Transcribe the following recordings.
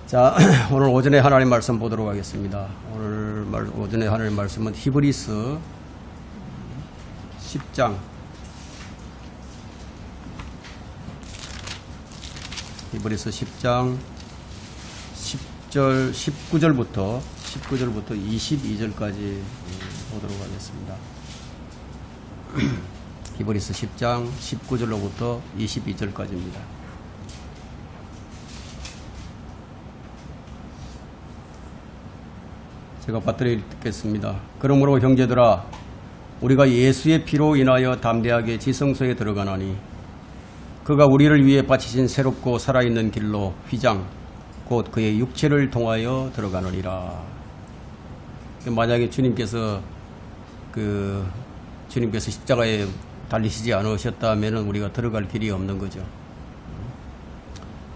자, 오늘 오전에 하나님 말씀 보도록 하겠습니다. 오늘 오전에 하나님 말씀은 히브리서 10장 히브리서 10장 19절부터 22절까지 보도록 하겠습니다. 히브리서 10장 19절로부터 22절까지입니다. 제가 받들어 읽겠습니다. 그러므로 형제들아, 우리가 예수의 피로 인하여 담대하게 지성소에 들어가나니 그가 우리를 위해 바치신 새롭고 살아있는 길로 휘장 곧 그의 육체를 통하여 들어가느니라. 만약에 주님께서 십자가에 달리시지 않으셨다면 우리가 들어갈 길이 없는 거죠.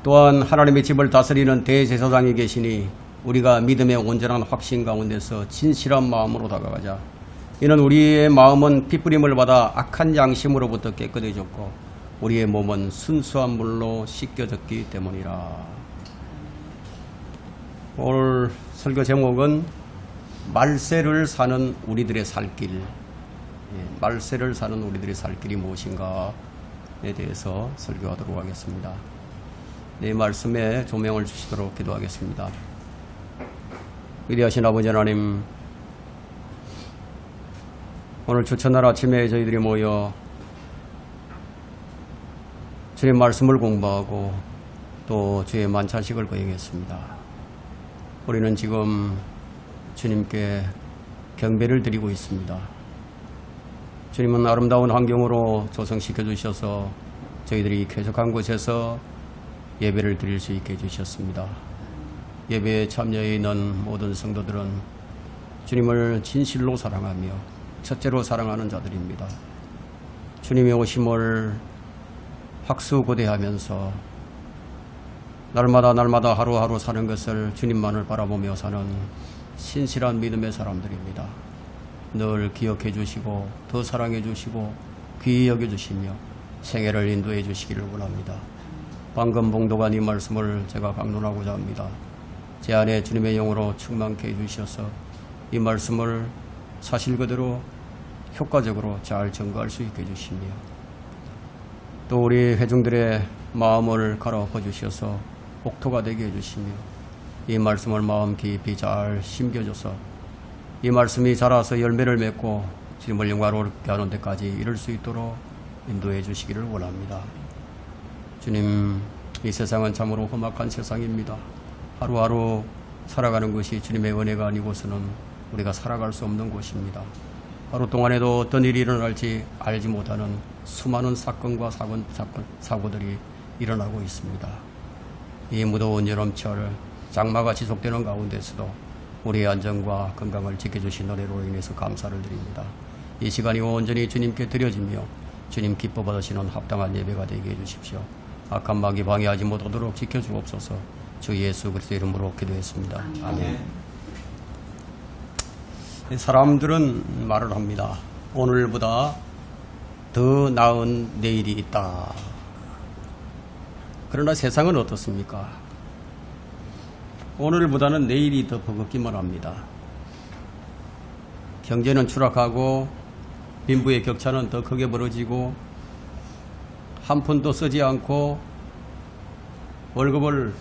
또한 하나님의 집을 다스리는 대제사장이 계시니 우리가 믿음의 온전한 확신 가운데서 진실한 마음으로 다가가자. 이는 우리의 마음은 핏부림을 받아 악한 양심으로부터 깨끗해졌고 우리의 몸은 순수한 물로 씻겨졌기 때문이라. 오늘 설교 제목은 말세를 사는 우리들의 살 길. 말세를 사는 우리들의 살 길이 무엇인가에 대해서 설교하도록 하겠습니다. 네, 말씀에 조명을 주시도록 기도하겠습니다. 위대하신 아버지 하나님, 오늘 주천날 아침에 저희들이 모여 주의 말씀을 공부하고 또 주의 만찬식을 거행했습니다. 우리는 지금 주님께 경배를 드리고 있습니다. 주님은 아름다운 환경으로 조성시켜 주셔서 저희들이 쾌적한 곳에서 예배를 드릴 수 있게 해주셨습니다. 예배에 참여해 있는 모든 성도들은 주님을 진실로 사랑하며 첫째로 사랑하는 자들입니다. 주님의 오심을 학수고대하면서 날마다 하루하루 사는 것을 주님만을 바라보며 사는 신실한 믿음의 사람들입니다. 늘 기억해 주시고 더 사랑해 주시고 귀히 여겨 주시며 생애를 인도해 주시기를 원합니다. 방금 봉독한 이 말씀을 제가 강론하고자 합니다. 제 안에 주님의 영으로 충만케 해주셔서 이 말씀을 사실 그대로 효과적으로 잘 전가할 수 있게 해주시며 또 우리 회중들의 마음을 갈아엎어 주셔서 복토가 되게 해주시며 이 말씀을 마음 깊이 잘 심겨줘서 이 말씀이 자라서 열매를 맺고 주님을 영광롭게 하는 데까지 이룰 수 있도록 인도해 주시기를 원합니다. 주님, 이 세상은 참으로 험악한 세상입니다. 하루하루 살아가는 것이 주님의 은혜가 아니고서는 우리가 살아갈 수 없는 곳입니다. 하루 동안에도 어떤 일이 일어날지 알지 못하는 수많은 사건과 사고들이 일어나고 있습니다. 이 무더운 여름철 장마가 지속되는 가운데서도 우리의 안전과 건강을 지켜주신 은혜로 인해서 감사를 드립니다. 이 시간이 온전히 주님께 드려지며 주님 기뻐 받으시는 합당한 예배가 되게 해주십시오. 악한 마귀 방해하지 못하도록 지켜주옵소서. 주 예수 그리스도의 이름으로 기도했습니다. 아멘. 사람들은 말을 합니다. 오늘보다 더 나은 내일이 있다. 그러나 세상은 어떻습니까? 오늘보다는 내일이 더 버겁기만 합니다. 경제는 추락하고 빈부의 격차는 더 크게 벌어지고 한 푼도 쓰지 않고 월급을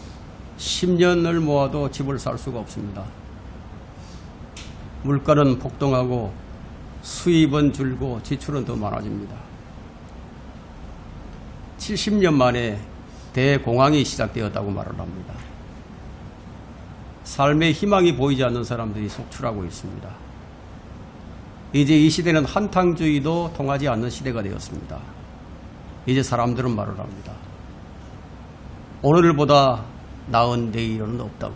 10년을 모아도 집을 살 수가 없습니다. 물가는 폭등하고 수입은 줄고 지출은 더 많아집니다. 70년 만에 대공황이 시작되었다고 말을 합니다. 삶의 희망이 보이지 않는 사람들이 속출하고 있습니다. 이제 이 시대는 한탕주의도 통하지 않는 시대가 되었습니다. 이제 사람들은 말을 합니다. 오늘보다 나은 내일은 없다고.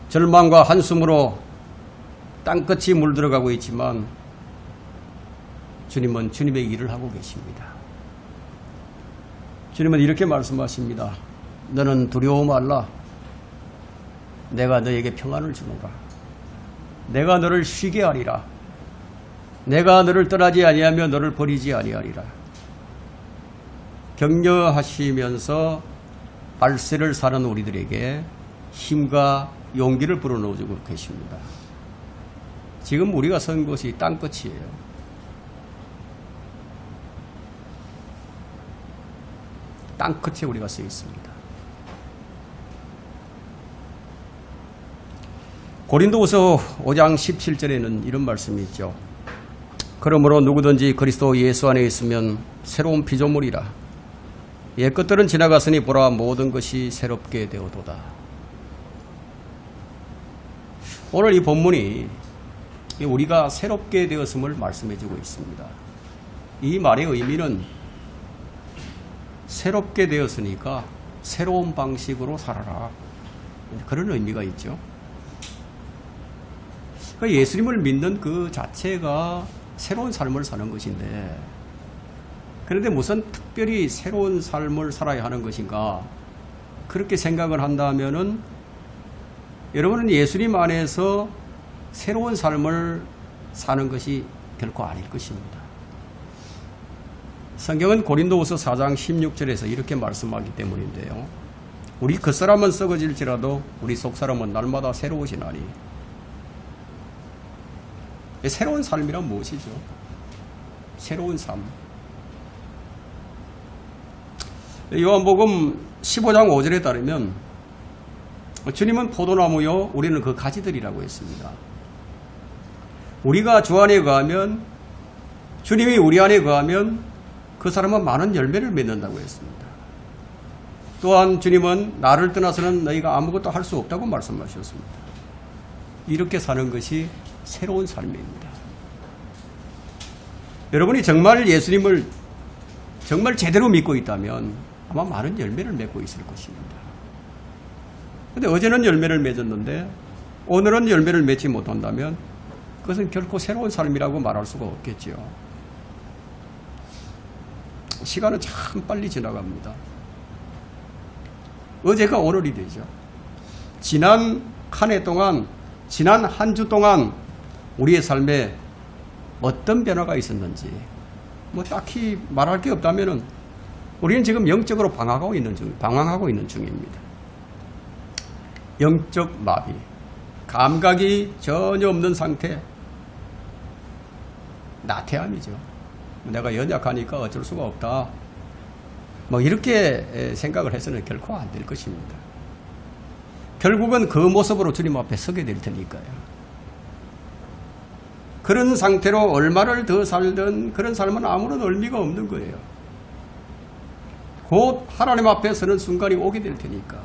절망과 한숨으로 땅끝이 물들어가고 있지만 주님은 주님의 일을 하고 계십니다. 주님은 이렇게 말씀하십니다. 너는 두려워 말라. 내가 너에게 평안을 주노라. 내가 너를 쉬게 하리라. 내가 너를 떠나지 아니하며 너를 버리지 아니하리라. 격려하시면서 발세를 사는 우리들에게 힘과 용기를 불어넣어주고 계십니다. 지금 우리가 선 곳이 땅끝이에요. 땅끝에 우리가 서 있습니다. 고린도후서 5장 17절에는 이런 말씀이 있죠. 그러므로 누구든지 그리스도 예수 안에 있으면 새로운 피조물이라. 옛 것들은 지나갔으니 보라 모든 것이 새롭게 되어도다. 오늘 이 본문이 우리가 새롭게 되었음을 말씀해주고 있습니다. 이 말의 의미는 새롭게 되었으니까 새로운 방식으로 살아라. 그런 의미가 있죠. 예수님을 믿는 그 자체가 새로운 삶을 사는 것인데, 그런데 무슨 특별히 새로운 삶을 살아야 하는 것인가? 그렇게 생각을 한다면은 여러분은 예수님 안에서 새로운 삶을 사는 것이 결코 아닐 것입니다. 성경은 고린도후서 4장 16절에서 이렇게 말씀하기 때문인데요. 우리 겉사람은 썩어질지라도 우리 속사람은 날마다 새로워지나니. 새로운 삶이란 무엇이죠? 새로운 삶. 요한복음 15장 5절에 따르면 주님은 포도나무요 우리는 그 가지들이라고 했습니다. 우리가 주 안에 거하면, 주님이 우리 안에 거하면 그 사람은 많은 열매를 맺는다고 했습니다. 또한 주님은 나를 떠나서는 너희가 아무것도 할 수 없다고 말씀하셨습니다. 이렇게 사는 것이 새로운 삶입니다. 여러분이 정말 예수님을 정말 제대로 믿고 있다면 아마 많은 열매를 맺고 있을 것입니다. 그런데 어제는 열매를 맺었는데 오늘은 열매를 맺지 못한다면 그것은 결코 새로운 삶이라고 말할 수가 없겠죠. 시간은 참 빨리 지나갑니다. 어제가 오늘이 되죠. 지난 한 해 동안, 지난 한 주 동안 우리의 삶에 어떤 변화가 있었는지 딱히 말할 게 없다면은 우리는 지금 영적으로 방황하고 있는 중입니다. 영적 마비, 감각이 전혀 없는 상태, 나태함이죠. 내가 연약하니까 어쩔 수가 없다. 이렇게 생각을 해서는 결코 안 될 것입니다. 결국은 그 모습으로 주님 앞에 서게 될 테니까요. 그런 상태로 얼마를 더 살든 그런 삶은 아무런 의미가 없는 거예요. 곧 하나님 앞에 서는 순간이 오게 될 테니까.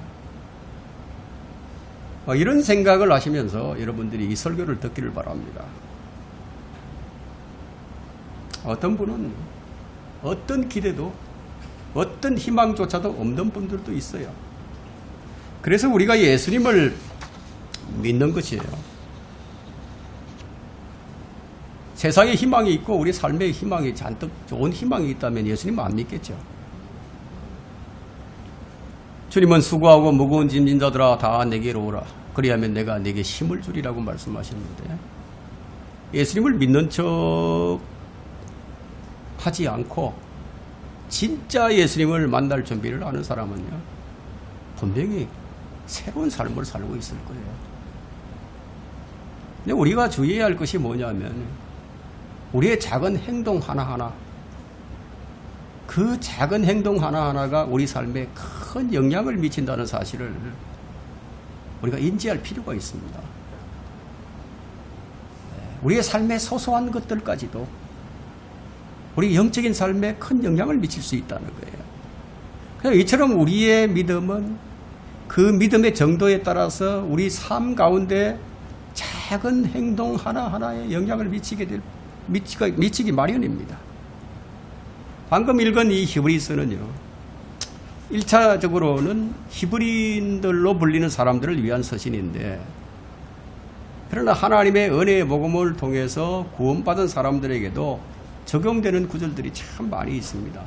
이런 생각을 하시면서 여러분들이 이 설교를 듣기를 바랍니다. 어떤 분은 어떤 기대도 어떤 희망조차도 없는 분들도 있어요. 그래서 우리가 예수님을 믿는 것이에요. 세상에 희망이 있고 우리 삶에 희망이 잔뜩 좋은 희망이 있다면 예수님 안 믿겠죠. 주님은 수고하고 무거운 짐진 자들아 다 내게로 오라. 그리하면 내가 내게 힘을 주리라고 말씀하셨는데, 예수님을 믿는 척 하지 않고 진짜 예수님을 만날 준비를 하는 사람은요, 분명히 새로운 삶을 살고 있을 거예요. 근데 우리가 주의해야 할 것이 뭐냐면 우리의 작은 행동 하나하나, 그 작은 행동 하나하나가 우리 삶에 큰 영향을 미친다는 사실을 우리가 인지할 필요가 있습니다. 우리의 삶의 소소한 것들까지도 우리 영적인 삶에 큰 영향을 미칠 수 있다는 거예요. 그래서 이처럼 우리의 믿음은 그 믿음의 정도에 따라서 우리 삶 가운데 작은 행동 하나하나에 영향을 미치기 마련입니다. 방금 읽은 이 히브리서는요, 1차적으로는 히브리인들로 불리는 사람들을 위한 서신인데, 그러나 하나님의 은혜의 복음을 통해서 구원받은 사람들에게도 적용되는 구절들이 참 많이 있습니다.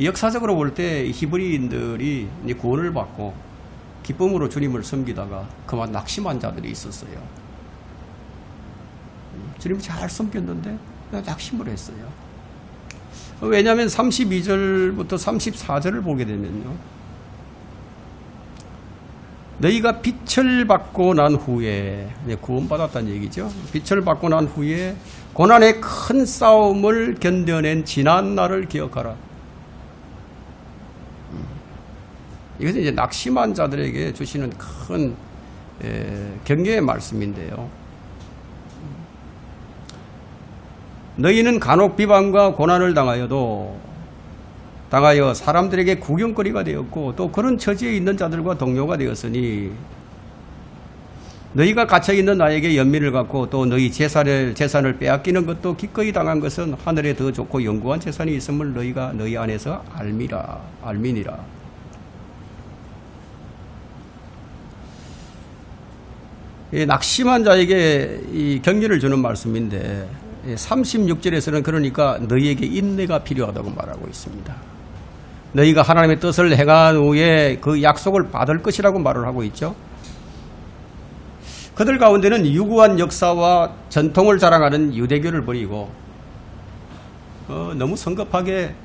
역사적으로 볼 때 히브리인들이 구원을 받고 기쁨으로 주님을 섬기다가 그만 낙심한 자들이 있었어요. 주님을 잘 섬겼는데 낙심을 했어요. 왜냐하면 32절부터 34절을 보게 되면요. 너희가 빛을 받고 난 후에, 구원받았다는 얘기죠. 빛을 받고 난 후에 고난의 큰 싸움을 견뎌낸 지난 날을 기억하라. 이것은 이제 낙심한 자들에게 주시는 큰 격려의 말씀인데요. 너희는 간혹 비방과 고난을 당하여 사람들에게 구경거리가 되었고 또 그런 처지에 있는 자들과 동료가 되었으니 너희가 갇혀있는 나에게 연민을 갖고 또 너희 재산을 빼앗기는 것도 기꺼이 당한 것은 하늘에 더 좋고 영구한 재산이 있음을 너희가 너희 안에서 알미니라. 낙심한 자에게 이 격려를 주는 말씀인데 36절에서는 그러니까 너희에게 인내가 필요하다고 말하고 있습니다. 너희가 하나님의 뜻을 행한 후에 그 약속을 받을 것이라고 말을 하고 있죠. 그들 가운데는 유구한 역사와 전통을 자랑하는 유대교를 버리고 너무 성급하게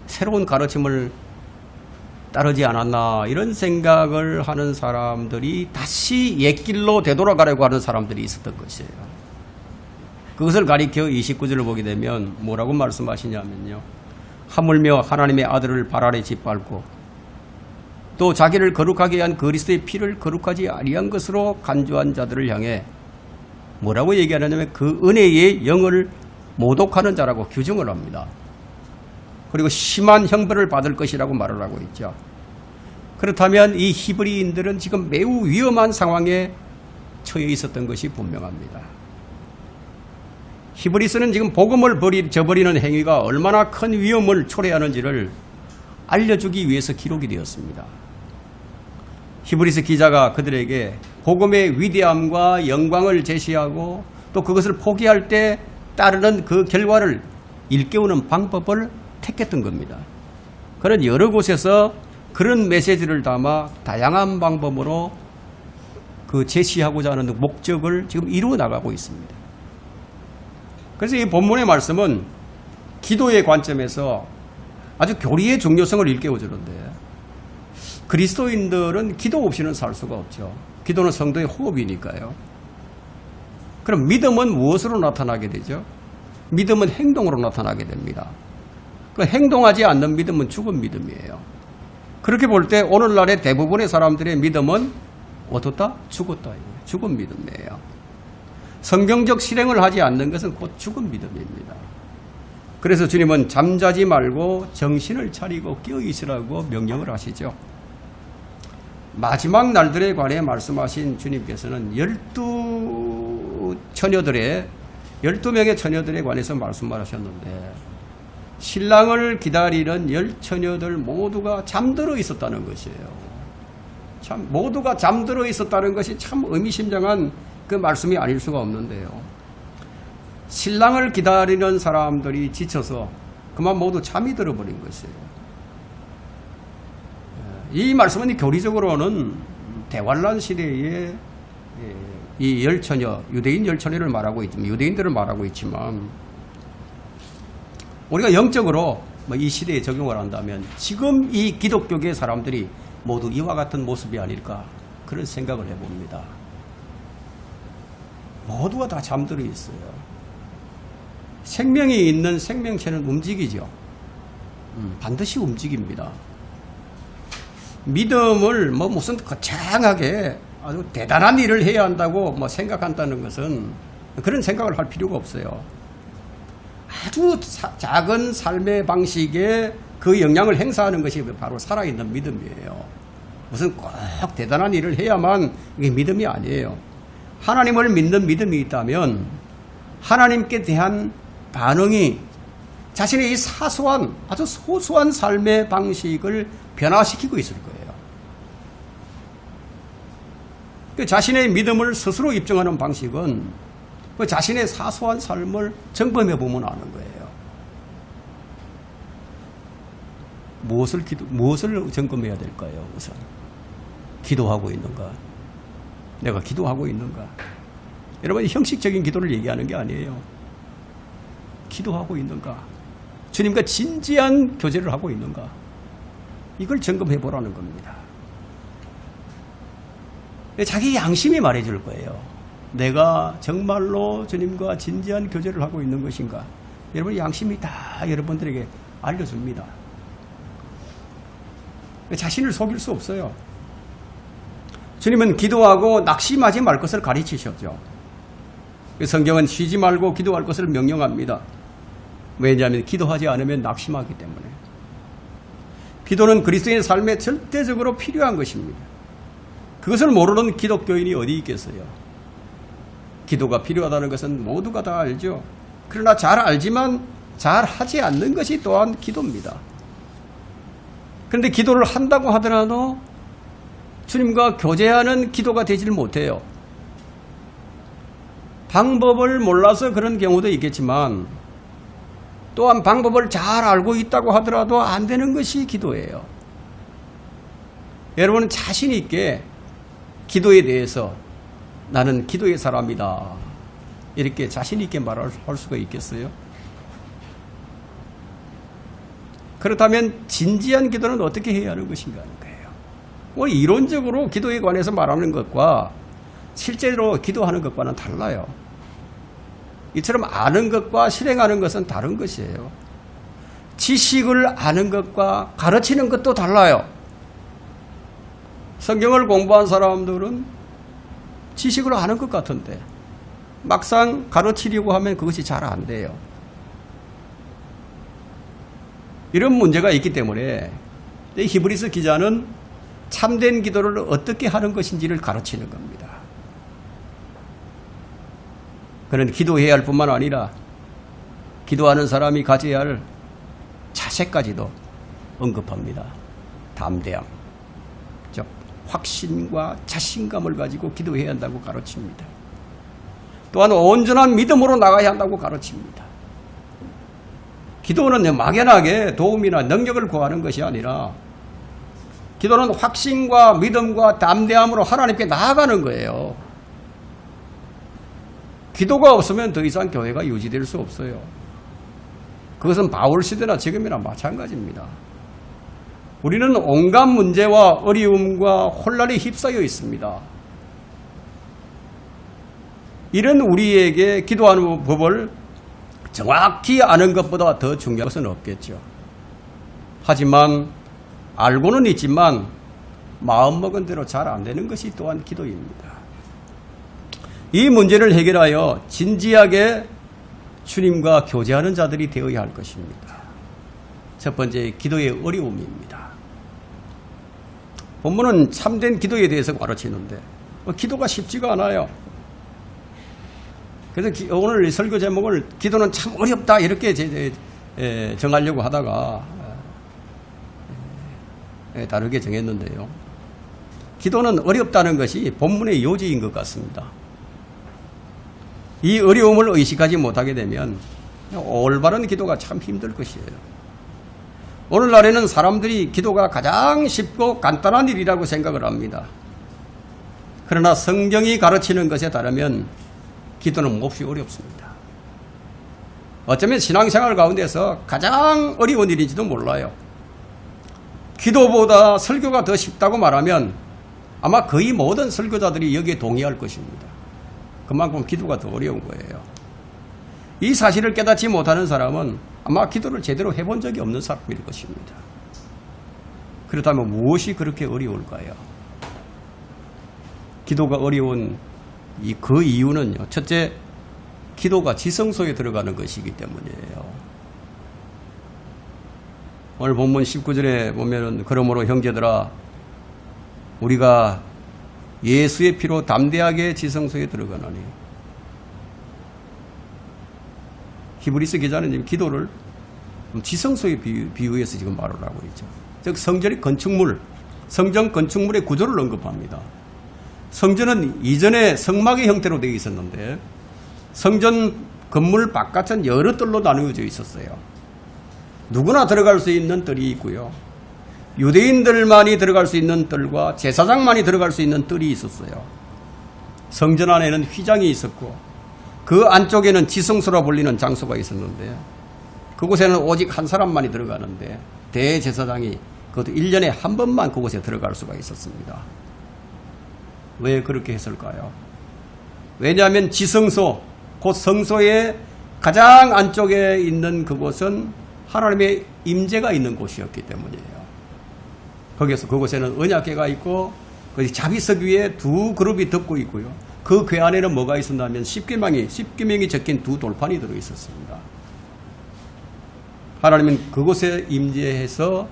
새로운 가르침을 따르지 않았나 이런 생각을 하는 사람들이 다시 옛길로 되돌아가려고 하는 사람들이 있었던 것이에요. 그것을 가리켜 29절을 보게 되면 뭐라고 말씀하시냐면요. 하물며 하나님의 아들을 발 아래 짓밟고 또 자기를 거룩하게 한 그리스도의 피를 거룩하지 아니한 것으로 간주한 자들을 향해 뭐라고 얘기하냐면 그 은혜의 영을 모독하는 자라고 규정을 합니다. 그리고 심한 형벌을 받을 것이라고 말을 하고 있죠. 그렇다면 이 히브리인들은 지금 매우 위험한 상황에 처해 있었던 것이 분명합니다. 히브리서는 지금 복음을 저버리는 행위가 얼마나 큰 위험을 초래하는지를 알려주기 위해서 기록이 되었습니다. 히브리서 기자가 그들에게 복음의 위대함과 영광을 제시하고 또 그것을 포기할 때 따르는 그 결과를 일깨우는 방법을 택했던 겁니다. 그런 여러 곳에서 그런 메시지를 담아 다양한 방법으로 그 제시하고자 하는 목적을 지금 이루어 나가고 있습니다. 그래서 이 본문의 말씀은 기도의 관점에서 아주 교리의 중요성을 일깨워주는데 그리스도인들은 기도 없이는 살 수가 없죠. 기도는 성도의 호흡이니까요. 그럼 믿음은 무엇으로 나타나게 되죠? 믿음은 행동으로 나타나게 됩니다. 그 행동하지 않는 믿음은 죽은 믿음이에요. 그렇게 볼 때 오늘날의 대부분의 사람들의 믿음은 어떻다? 죽었다. 죽은 믿음이에요. 성경적 실행을 하지 않는 것은 곧 죽은 믿음입니다. 그래서 주님은 잠자지 말고 정신을 차리고 깨어있으라고 명령을 하시죠. 마지막 날들에 관해 말씀하신 주님께서는 12명의 처녀들에 관해서 말씀을 하셨는데 신랑을 기다리는 10처녀들 모두가 잠들어 있었다는 것이에요. 참 모두가 잠들어 있었다는 것이 참 의미심장한 그 말씀이 아닐 수가 없는데요. 신랑을 기다리는 사람들이 지쳐서 그만 모두 잠이 들어버린 것이에요. 이 말씀은 교리적으로는 대환란 시대에 이 10처녀, 유대인 10처녀를 말하고 있지만, 유대인들을 말하고 있지만 우리가 영적으로 이 시대에 적용을 한다면 지금 이 기독교계 사람들이 모두 이와 같은 모습이 아닐까 그런 생각을 해봅니다. 모두가 다 잠들어 있어요. 생명이 있는 생명체는 움직이죠. 반드시 움직입니다. 믿음을 무슨 거창하게 아주 대단한 일을 해야 한다고 생각한다는 것은 그런 생각을 할 필요가 없어요. 아주 작은 삶의 방식에 그 영향을 행사하는 것이 바로 살아있는 믿음이에요. 무슨 꼭 대단한 일을 해야만 이게 믿음이 아니에요. 하나님을 믿는 믿음이 있다면 하나님께 대한 반응이 자신의 이 사소한 아주 소소한 삶의 방식을 변화시키고 있을 거예요. 그 자신의 믿음을 스스로 입증하는 방식은 그 자신의 사소한 삶을 점검해 보면 아는 거예요. 무엇을 점검해야 될까요? 우선 기도하고 있는가? 내가 기도하고 있는가? 여러분 형식적인 기도를 얘기하는 게 아니에요. 기도하고 있는가? 주님과 진지한 교제를 하고 있는가? 이걸 점검해 보라는 겁니다. 자기 양심이 말해줄 거예요. 내가 정말로 주님과 진지한 교제를 하고 있는 것인가? 여러분, 양심이 다 여러분들에게 알려줍니다. 자신을 속일 수 없어요. 주님은 기도하고 낙심하지 말 것을 가르치셨죠. 성경은 쉬지 말고 기도할 것을 명령합니다. 왜냐하면 기도하지 않으면 낙심하기 때문에. 기도는 그리스도인의 삶에 절대적으로 필요한 것입니다. 그것을 모르는 기독교인이 어디 있겠어요? 기도가 필요하다는 것은 모두가 다 알죠. 그러나 잘 알지만 잘 하지 않는 것이 또한 기도입니다. 그런데 기도를 한다고 하더라도 주님과 교제하는 기도가 되질 못해요. 방법을 몰라서 그런 경우도 있겠지만 또한 방법을 잘 알고 있다고 하더라도 안 되는 것이 기도예요. 여러분은 자신 있게 기도에 대해서 나는 기도의 사람이다, 이렇게 자신 있게 말할 수가 있겠어요? 그렇다면 진지한 기도는 어떻게 해야 하는 것인가 하는 거예요. 이론적으로 기도에 관해서 말하는 것과 실제로 기도하는 것과는 달라요. 이처럼 아는 것과 실행하는 것은 다른 것이에요. 지식을 아는 것과 가르치는 것도 달라요. 성경을 공부한 사람들은 지식을 아는 것 같은데 막상 가르치려고 하면 그것이 잘 안 돼요. 이런 문제가 있기 때문에 히브리서 기자는 참된 기도를 어떻게 하는 것인지를 가르치는 겁니다. 그는 기도해야 할 뿐만 아니라 기도하는 사람이 가져야 할 자세까지도 언급합니다. 담대함, 즉 확신과 자신감을 가지고 기도해야 한다고 가르칩니다. 또한 온전한 믿음으로 나가야 한다고 가르칩니다. 기도는 막연하게 도움이나 능력을 구하는 것이 아니라 기도는 확신과 믿음과 담대함으로 하나님께 나아가는 거예요. 기도가 없으면 더 이상 교회가 유지될 수 없어요. 그것은 바울 시대나 지금이나 마찬가지입니다. 우리는 온갖 문제와 어려움과 혼란에 휩싸여 있습니다. 이런 우리에게 기도하는 법을 정확히 아는 것보다 더 중요한 것은 없겠죠. 하지만 알고는 있지만 마음먹은 대로 잘 안 되는 것이 또한 기도입니다. 이 문제를 해결하여 진지하게 주님과 교제하는 자들이 되어야 할 것입니다. 첫 번째, 기도의 어려움입니다. 본문은 참된 기도에 대해서 가르치는데 기도가 쉽지가 않아요. 그래서 오늘 설교 제목을 기도는 참 어렵다 이렇게 정하려고 하다가 다르게 정했는데요. 기도는 어렵다는 것이 본문의 요지인 것 같습니다. 이 어려움을 의식하지 못하게 되면 올바른 기도가 참 힘들 것이에요. 오늘날에는 사람들이 기도가 가장 쉽고 간단한 일이라고 생각을 합니다. 그러나 성경이 가르치는 것에 따르면 기도는 몹시 어렵습니다. 어쩌면 신앙생활 가운데서 가장 어려운 일인지도 몰라요. 기도보다 설교가 더 쉽다고 말하면 아마 거의 모든 설교자들이 여기에 동의할 것입니다. 그만큼 기도가 더 어려운 거예요. 이 사실을 깨닫지 못하는 사람은 아마 기도를 제대로 해본 적이 없는 사람일 것입니다. 그렇다면 무엇이 그렇게 어려울까요? 기도가 어려운 그 이유는요. 첫째, 기도가 지성소에 들어가는 것이기 때문이에요. 오늘 본문 19절에 보면은 그러므로 형제들아 우리가 예수의 피로 담대하게 지성소에 들어가나니. 히브리서 기자는 지금 기도를 지성소에 비유해서 지금 말을 하고 있죠. 즉 성전의 건축물, 성전 건축물의 구조를 언급합니다. 성전은 이전에 성막의 형태로 되어 있었는데 성전 건물 바깥은 여러 뜰로 나누어져 있었어요. 누구나 들어갈 수 있는 뜰이 있고요. 유대인들만이 들어갈 수 있는 뜰과 제사장만이 들어갈 수 있는 뜰이 있었어요. 성전 안에는 휘장이 있었고 그 안쪽에는 지성소라 불리는 장소가 있었는데 그곳에는 오직 한 사람만이 들어가는데 대제사장이 그것도 1년에 한 번만 그곳에 들어갈 수가 있었습니다. 왜 그렇게 했을까요? 왜냐하면 지성소, 곧 성소의 가장 안쪽에 있는 그곳은 하나님의 임재가 있는 곳이었기 때문이에요. 거기서 그곳에는 언약궤가 있고 그 자비석 위에 두 그룹이 덮고 있고요. 그 궤 안에는 뭐가 있었냐면 십계명이 적힌 두 돌판이 들어 있었습니다. 하나님은 그곳에 임재해서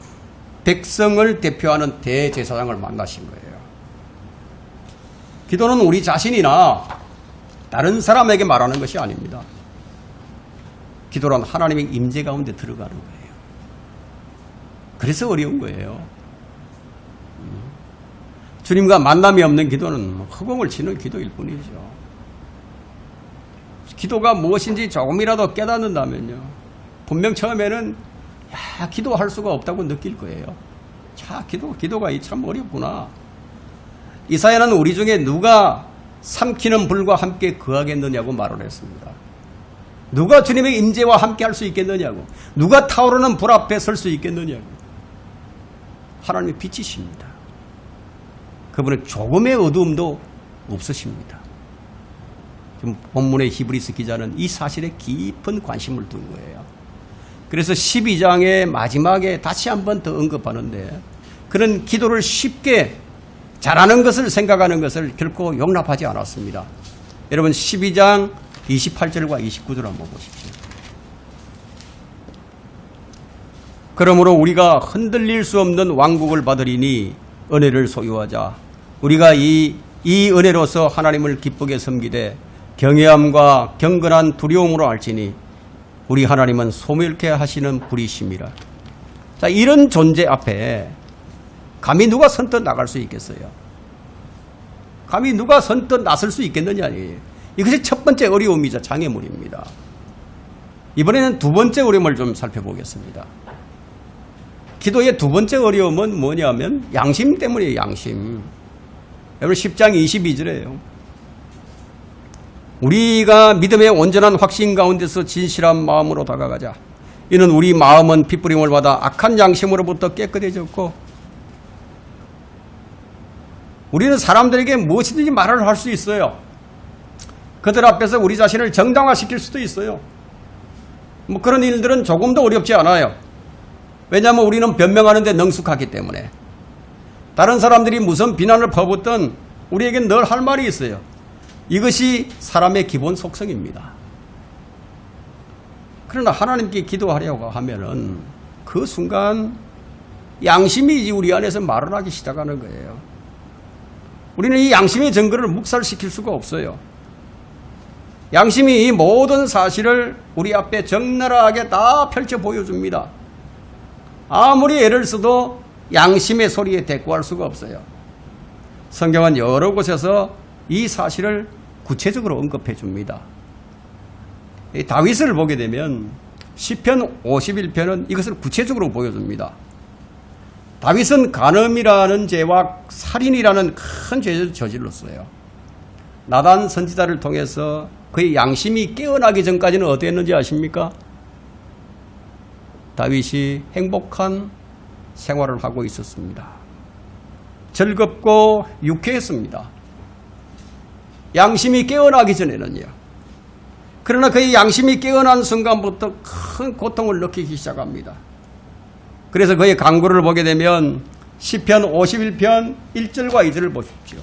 백성을 대표하는 대제사장을 만나신 거예요. 기도는 우리 자신이나 다른 사람에게 말하는 것이 아닙니다. 기도란 하나님의 임재 가운데 들어가는 거예요. 그래서 어려운 거예요. 주님과 만남이 없는 기도는 허공을 치는 기도일 뿐이죠. 기도가 무엇인지 조금이라도 깨닫는다면요, 분명 처음에는 기도할 수가 없다고 느낄 거예요. 자, 기도가 참 어렵구나. 이사야는 우리 중에 누가 삼키는 불과 함께 거하겠느냐고 말을 했습니다. 누가 주님의 임재와 함께 할 수 있겠느냐고, 누가 타오르는 불 앞에 설 수 있겠느냐고. 하나님의 빛이십니다. 그분은 조금의 어두움도 없으십니다. 지금 본문의 히브리서 기자는 이 사실에 깊은 관심을 둔 거예요. 그래서 12장의 마지막에 다시 한번 더 언급하는데, 그는 기도를 쉽게 잘하는 것을 생각하는 것을 결코 용납하지 않았습니다. 여러분 12장 28절과 29절 한번 보십시오. 그러므로 우리가 흔들릴 수 없는 왕국을 받으리니 은혜를 소유하자. 우리가 이 은혜로서 하나님을 기쁘게 섬기되 경외함과 경건한 두려움으로 알지니 우리 하나님은 소멸케 하시는 불이심이라. 자, 이런 존재 앞에 감히 누가 선뜻 나갈 수 있겠어요? 감히 누가 선뜻 나설 수 있겠느냐? 이것이 첫 번째 어려움이자 장애물입니다. 이번에는 두 번째 어려움을 좀 살펴보겠습니다. 기도의 두 번째 어려움은 뭐냐면 양심 때문이에요. 양심. 여러분 10장 22절이에요. 우리가 믿음의 온전한 확신 가운데서 진실한 마음으로 다가가자. 이는 우리 마음은 핏부림을 받아 악한 양심으로부터 깨끗해졌고, 우리는 사람들에게 무엇이든지 말을 할 수 있어요. 그들 앞에서 우리 자신을 정당화시킬 수도 있어요. 뭐 그런 일들은 조금도 어렵지 않아요. 왜냐하면 우리는 변명하는 데 능숙하기 때문에. 다른 사람들이 무슨 비난을 퍼붓든 우리에겐 늘 할 말이 있어요. 이것이 사람의 기본 속성입니다. 그러나 하나님께 기도하려고 하면은 그 순간 양심이 우리 안에서 말을 하기 시작하는 거예요. 우리는 이 양심의 증거를 묵살시킬 수가 없어요. 양심이 이 모든 사실을 우리 앞에 적나라하게 다 펼쳐 보여줍니다. 아무리 애를 써도 양심의 소리에 대꾸할 수가 없어요. 성경은 여러 곳에서 이 사실을 구체적으로 언급해 줍니다. 다윗을 보게 되면 시편 51편은 이것을 구체적으로 보여줍니다. 다윗은 간음이라는 죄와 살인이라는 큰 죄를 저질렀어요. 나단 선지자를 통해서 그의 양심이 깨어나기 전까지는 어땠는지 아십니까? 다윗이 행복한 생활을 하고 있었습니다. 즐겁고 유쾌했습니다. 양심이 깨어나기 전에는요. 그러나 그의 양심이 깨어난 순간부터 큰 고통을 느끼기 시작합니다. 그래서 그의 강구를 보게 되면 시편 51편 1절과 2절을 보십시오.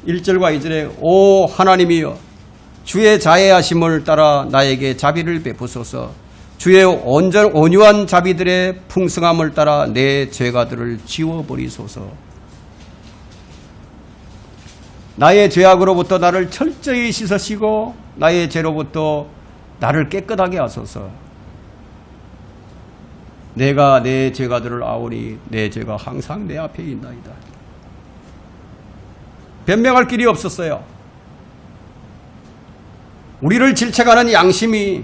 1절과 2절에 오 하나님이여 주의 자애하심을 따라 나에게 자비를 베푸소서. 주의 온유한 자비들의 풍성함을 따라 내 죄가들을 지워버리소서. 나의 죄악으로부터 나를 철저히 씻으시고 나의 죄로부터 나를 깨끗하게 하소서. 내가 내 죄가들을 아오니 내 죄가 항상 내 앞에 있나이다. 변명할 길이 없었어요. 우리를 질책하는 양심이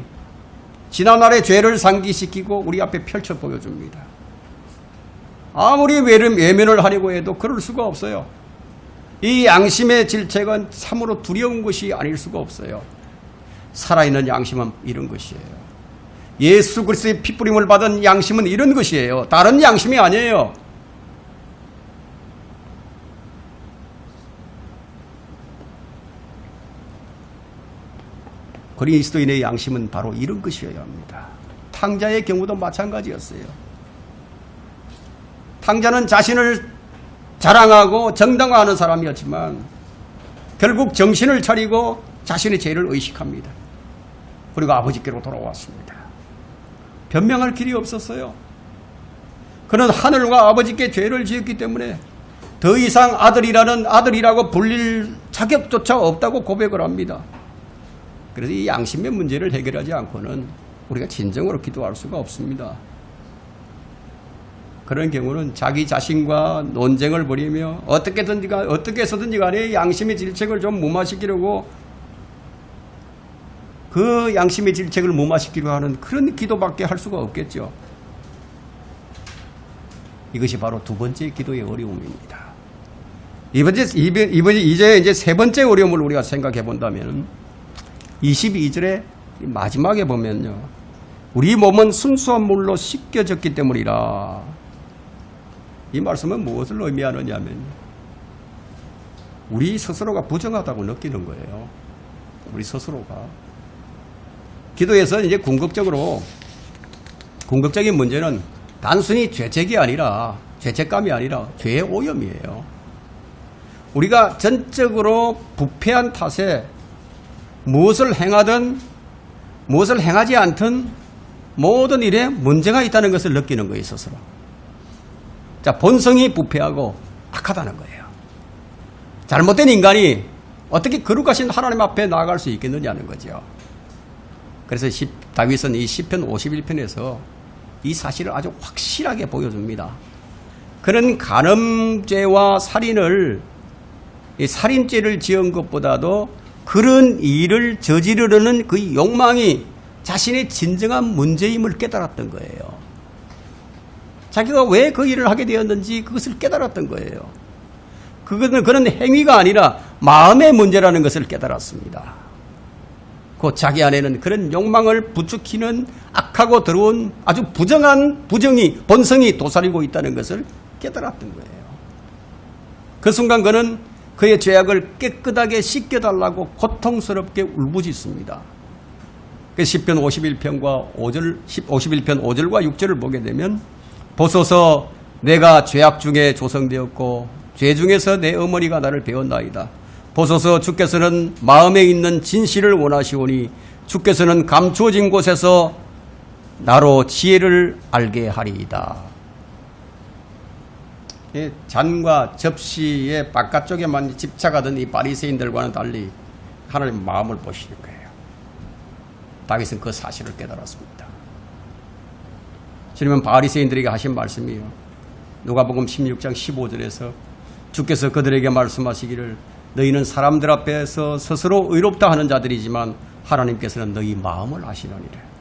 지난날의 죄를 상기시키고 우리 앞에 펼쳐 보여줍니다. 아무리 외면을 하려고 해도 그럴 수가 없어요. 이 양심의 질책은 참으로 두려운 것이 아닐 수가 없어요. 살아있는 양심은 이런 것이에요. 예수 그리스도의 피뿌림을 받은 양심은 이런 것이에요. 다른 양심이 아니에요. 그리스도인의 양심은 바로 이런 것이어야 합니다. 탕자의 경우도 마찬가지였어요. 탕자는 자신을 자랑하고 정당화하는 사람이었지만 결국 정신을 차리고 자신의 죄를 의식합니다. 그리고 아버지께로 돌아왔습니다. 변명할 길이 없었어요. 그는 하늘과 아버지께 죄를 지었기 때문에 더 이상 아들이라고 불릴 자격조차 없다고 고백을 합니다. 그래서 이 양심의 문제를 해결하지 않고는 우리가 진정으로 기도할 수가 없습니다. 그런 경우는 자기 자신과 논쟁을 벌이며 어떻게 해서든지 간에 양심의 질책을 좀 무마시키려고 그 양심의 질책을 무마시키려 하는 그런 기도밖에 할 수가 없겠죠. 이것이 바로 두 번째 기도의 어려움입니다. 이제 세 번째 어려움을 우리가 생각해 본다면 22절의 마지막에 보면요. 우리 몸은 순수한 물로 씻겨졌기 때문이라. 이 말씀은 무엇을 의미하느냐면 우리 스스로가 부정하다고 느끼는 거예요. 우리 스스로가. 기도에서 이제 궁극적인 문제는 단순히 죄책이 아니라 죄책감이 아니라 죄의 오염이에요. 우리가 전적으로 부패한 탓에 무엇을 행하든 무엇을 행하지 않든 모든 일에 문제가 있다는 것을 느끼는 거예요, 스스로. 자, 본성이 부패하고 악하다는 거예요. 잘못된 인간이 어떻게 거룩하신 하나님 앞에 나아갈 수 있겠느냐는 거죠. 그래서 다윗은 이 시편 51편에서 이 사실을 아주 확실하게 보여줍니다. 그런 간음죄와 살인죄를 지은 것보다도 그런 일을 저지르려는 그 욕망이 자신의 진정한 문제임을 깨달았던 거예요. 자기가 왜 그 일을 하게 되었는지 그것을 깨달았던 거예요. 그것은 그런 행위가 아니라 마음의 문제라는 것을 깨달았습니다. 곧 자기 안에는 그런 욕망을 부추기는 악하고 더러운 아주 부정한 본성이 도사리고 있다는 것을 깨달았던 거예요. 그 순간 그는 그의 죄악을 깨끗하게 씻겨달라고 고통스럽게 울부짖습니다. 그 시편 51편 5절과 6절을 보게 되면 보소서 내가 죄악 중에 조성되었고 죄 중에서 내 어머니가 나를 배웠나이다. 보소서 주께서는 마음에 있는 진실을 원하시오니 주께서는 감추어진 곳에서 나로 지혜를 알게 하리이다. 잔과 접시의 바깥쪽에만 집착하던 이 바리새인들과는 달리 하나님 마음을 보시는 거예요. 다윗은 그 사실을 깨달았습니다. 주님은 바리새인들에게 하신 말씀이에요. 누가복음 16장 15절에서 주께서 그들에게 말씀하시기를 너희는 사람들 앞에서 스스로 의롭다 하는 자들이지만 하나님께서는 너희 마음을 아시느니라.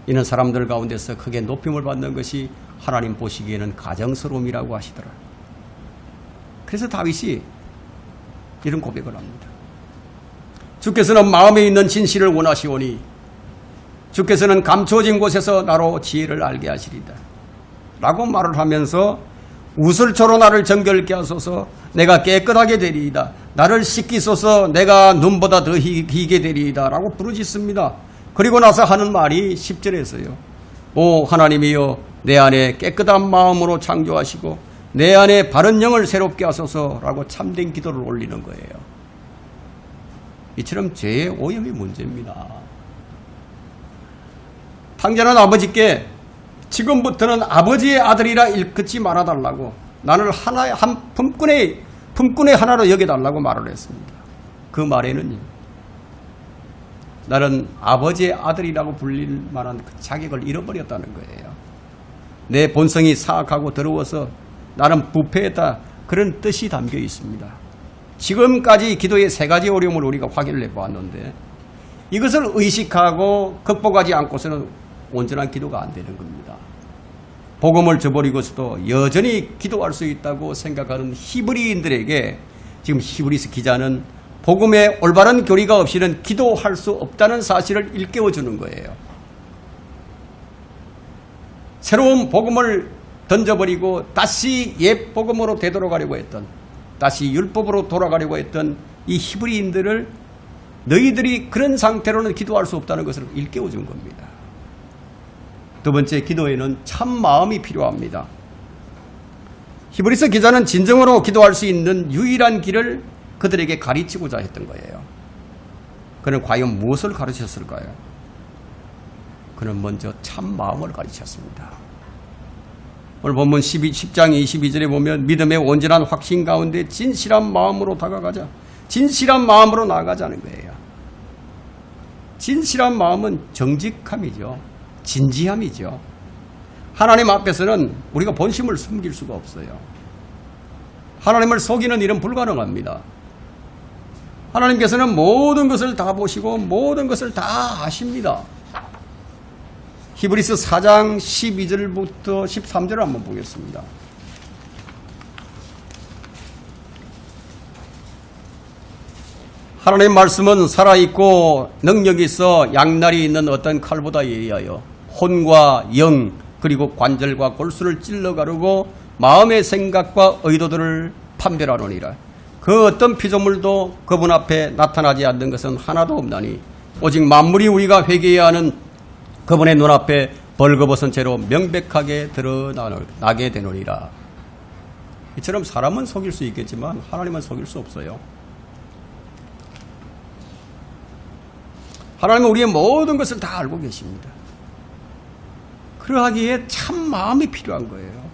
이는 사람들 가운데서 크게 높임을 받는 것이 하나님 보시기에는 가정스러움이라고 하시더라. 그래서 다윗이 이런 고백을 합니다. 주께서는 마음에 있는 진실을 원하시오니 주께서는 감추어진 곳에서 나로 지혜를 알게 하시리다. 라고 말을 하면서 우슬초로 나를 정결케 하소서. 내가 깨끗하게 되리이다. 나를 씻기소서. 내가 눈보다 더 희게 되리이다. 라고 부르짖습니다. 그리고 나서 하는 말이 10절에서요. 오 하나님이여 내 안에 깨끗한 마음으로 창조하시고 내 안에 바른 영을 새롭게 하소서. 라고 참된 기도를 올리는 거예요. 이처럼 죄의 오염이 문제입니다. 탕자는 아버지께 지금부터는 아버지의 아들이라 일컫지 말아달라고, 나를 한 품꾼의 하나로 여겨달라고 말을 했습니다. 그 말에는 나는 아버지의 아들이라고 불릴 만한 그 자격을 잃어버렸다는 거예요. 내 본성이 사악하고 더러워서 나는 부패했다, 그런 뜻이 담겨 있습니다. 지금까지 기도의 세 가지 어려움을 우리가 확인을 해보았는데 이것을 의식하고 극복하지 않고서는 온전한 기도가 안 되는 겁니다. 복음을 저버리고서도 여전히 기도할 수 있다고 생각하는 히브리인들에게 지금 히브리서 기자는 복음의 올바른 교리가 없이는 기도할 수 없다는 사실을 일깨워주는 거예요. 새로운 복음을 던져버리고 다시 옛 복음으로 되돌아가려고 했던, 다시 율법으로 돌아가려고 했던 이 히브리인들을 너희들이 그런 상태로는 기도할 수 없다는 것을 일깨워준 겁니다. 두 번째, 기도에는 참 마음이 필요합니다. 히브리서 기자는 진정으로 기도할 수 있는 유일한 길을 그들에게 가르치고자 했던 거예요. 그는 과연 무엇을 가르쳤을까요? 그는 먼저 참 마음을 가르쳤습니다. 오늘 본문 10장 22절에 보면 믿음의 온전한 확신 가운데 진실한 마음으로 다가가자. 진실한 마음으로 나아가자는 거예요. 진실한 마음은 정직함이죠. 진지함이죠. 하나님 앞에서는 우리가 본심을 숨길 수가 없어요. 하나님을 속이는 일은 불가능합니다. 하나님께서는 모든 것을 다 보시고 모든 것을 다 아십니다. 히브리서 4장 12절부터 13절을 한번 보겠습니다. 하나님의 말씀은 살아있고 능력이 있어 양날이 있는 어떤 칼보다 예리하여 혼과 영 그리고 관절과 골수를 찔러 가르고 마음의 생각과 의도들을 판별하노니라. 그 어떤 피조물도 그분 앞에 나타나지 않는 것은 하나도 없나니 오직 만물이 우리가 회개해야 하는 그분의 눈앞에 벌거벗은 채로 명백하게 드러나게 되노니라. 이처럼 사람은 속일 수 있겠지만 하나님은 속일 수 없어요. 하나님은 우리의 모든 것을 다 알고 계십니다. 그러하기에 참 마음이 필요한 거예요.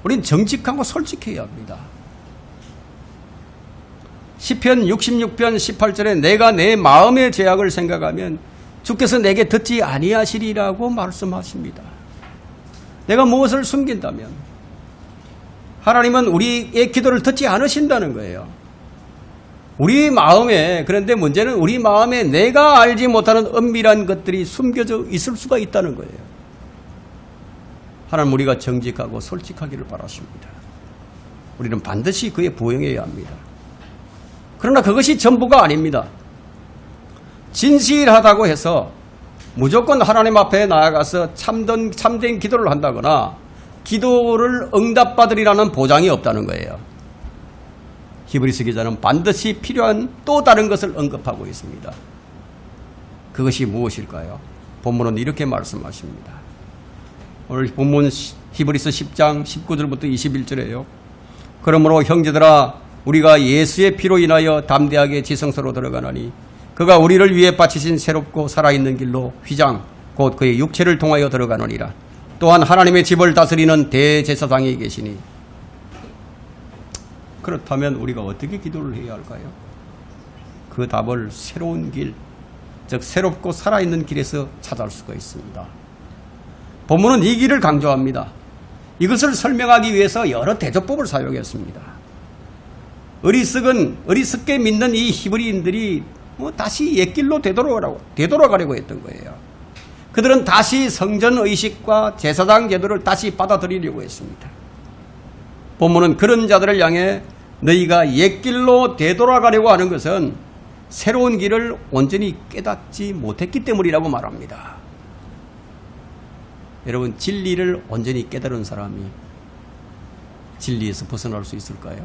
우리는 정직하고 솔직해야 합니다. 시편 66편 18절에 내가 내 마음의 죄악을 생각하면 주께서 내게 듣지 아니하시리라고 말씀하십니다. 내가 무엇을 숨긴다면 하나님은 우리의 기도를 듣지 않으신다는 거예요. 우리 마음에, 그런데 문제는 우리 마음에 내가 알지 못하는 은밀한 것들이 숨겨져 있을 수가 있다는 거예요. 하나님 우리가 정직하고 솔직하기를 바라십니다. 우리는 반드시 그에 부응해야 합니다. 그러나 그것이 전부가 아닙니다. 진실하다고 해서 무조건 하나님 앞에 나아가서 참된 기도를 한다거나 기도를 응답받으리라는 보장이 없다는 거예요. 히브리서 기자는 반드시 필요한 또 다른 것을 언급하고 있습니다. 그것이 무엇일까요? 본문은 이렇게 말씀하십니다. 오늘 본문 히브리서 10장 19절부터 21절에요. 그러므로 형제들아 우리가 예수의 피로 인하여 담대하게 지성소로 들어가나니 그가 우리를 위해 바치신 새롭고 살아있는 길로 휘장 곧 그의 육체를 통하여 들어가느니라. 또한 하나님의 집을 다스리는 대제사장이 계시니. 그렇다면 우리가 어떻게 기도를 해야 할까요? 그 답을 새로운 길, 즉 새롭고 살아있는 길에서 찾아올 수가 있습니다. 본문은 이 길을 강조합니다. 이것을 설명하기 위해서 여러 대조법을 사용했습니다. 어리석게 믿는 이 히브리인들이 다시 옛길로 되돌아가려고 했던 거예요. 그들은 다시 성전의식과 제사장 제도를 다시 받아들이려고 했습니다. 본문은 그런 자들을 향해 너희가 옛길로 되돌아가려고 하는 것은 새로운 길을 온전히 깨닫지 못했기 때문이라고 말합니다. 여러분, 진리를 온전히 깨달은 사람이 진리에서 벗어날 수 있을까요?